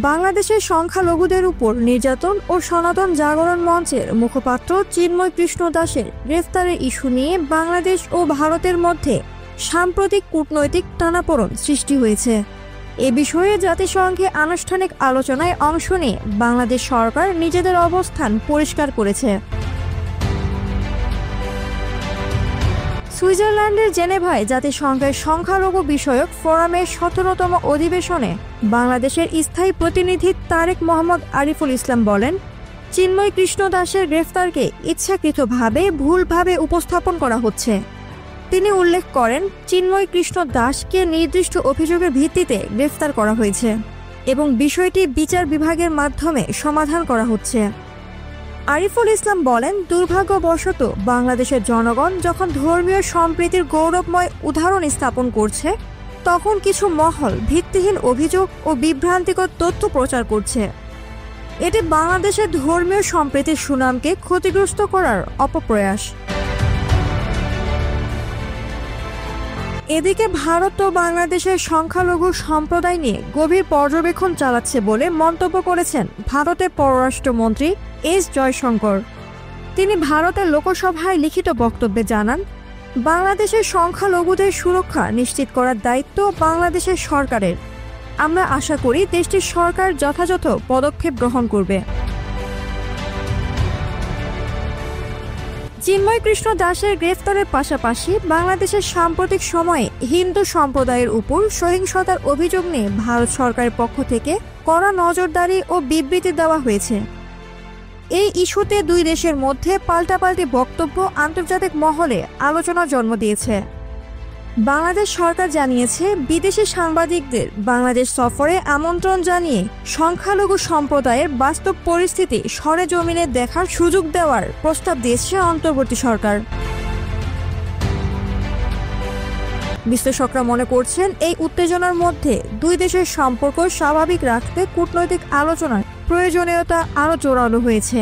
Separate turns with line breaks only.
বাংলাদেশের সংখ্যালঘুদের উপর নির্যাতন ও সনাতন জাগরণ মঞ্চের মুখপাত্র চিন্ময় কৃষ্ণ দাসের গ্রেফতারের ইস্যু নিয়ে বাংলাদেশ ও ভারতের মধ্যে সাম্প্রতিক কূটনৈতিক টানাপোড়েন সৃষ্টি হয়েছে। এ বিষয়ে জাতিসংঘে আনুষ্ঠানিক আলোচনায় অংশ নিয়ে বাংলাদেশ সরকার নিজেদের অবস্থান পরিষ্কার করেছে। সুইজারল্যান্ডের জেনেভায় জাতিসংঘের সংখ্যালঘু বিষয়ক ফোরামের ১৭তম অধিবেশনে বাংলাদেশের স্থায়ী প্রতিনিধি তারেক মোহাম্মদ আরিফুল ইসলাম বলেন, চিন্ময় কৃষ্ণ দাসের গ্রেফতারকে ইচ্ছাকৃতভাবে ভুলভাবে উপস্থাপন করা হচ্ছে। তিনি উল্লেখ করেন, চিন্ময় কৃষ্ণ দাসকে নির্দিষ্ট অভিযোগের ভিত্তিতে গ্রেফতার করা হয়েছে এবং বিষয়টি বিচার বিভাগের মাধ্যমে সমাধান করা হচ্ছে। আরিফুল ইসলাম বলেন, দুর্ভাগ্যবশত বাংলাদেশের জনগণ যখন ধর্মীয় সম্প্রীতির গৌরবময় উদাহরণ স্থাপন করছে, তখন কিছু মহল ভিত্তিহীন অভিযোগ ও বিভ্রান্তিকর তথ্য প্রচার করছে। এটি বাংলাদেশের ধর্মীয় সম্প্রীতির সুনামকে ক্ষতিগ্রস্ত করার অপপ্রয়াস। এদিকে ভারত ও বাংলাদেশের সংখ্যালঘু সম্প্রদায় নিয়ে গভীর পর্যবেক্ষণ চালাচ্ছে বলে মন্তব্য করেছেন ভারতের পররাষ্ট্রমন্ত্রী এস জয়শঙ্কর। তিনি ভারতের লোকসভায় লিখিত বক্তব্যে জানান, বাংলাদেশের সংখ্যালঘুদের সুরক্ষা নিশ্চিত করার দায়িত্ব বাংলাদেশের সরকারের। আমরা আশা করি দেশটির সরকার যথাযথ পদক্ষেপ গ্রহণ করবে। চিন্ময় কৃষ্ণ দাসের গ্রেফতারের পাশাপাশি বাংলাদেশের সাম্প্রতিক সময়ে হিন্দু সম্প্রদায়ের উপর সহিংসতার অভিযোগ নিয়ে ভারত সরকারের পক্ষ থেকে কড়া নজরদারি ও বিবৃতি দেওয়া হয়েছে। এই ইস্যুতে দুই দেশের মধ্যে পাল্টাপাল্টি বক্তব্য আন্তর্জাতিক মহলে আলোচনার জন্ম দিয়েছে। বাংলাদেশ সরকার জানিয়েছে, বিদেশি সাংবাদিকদের বাংলাদেশ সফরে আমন্ত্রণ জানিয়ে সংখ্যালঘু সম্প্রদায়ের বাস্তব পরিস্থিতি সরেজমিনে দেখার সুযোগ দেওয়ার প্রস্তাব দিয়েছে অন্তর্বর্তী সরকার। বিশ্লেষকরা মনে করছেন, এই উত্তেজনার মধ্যে দুই দেশের সম্পর্ক স্বাভাবিক রাখতে কূটনৈতিক আলোচনার প্রয়োজনীয়তা আরও জোরালো হয়েছে।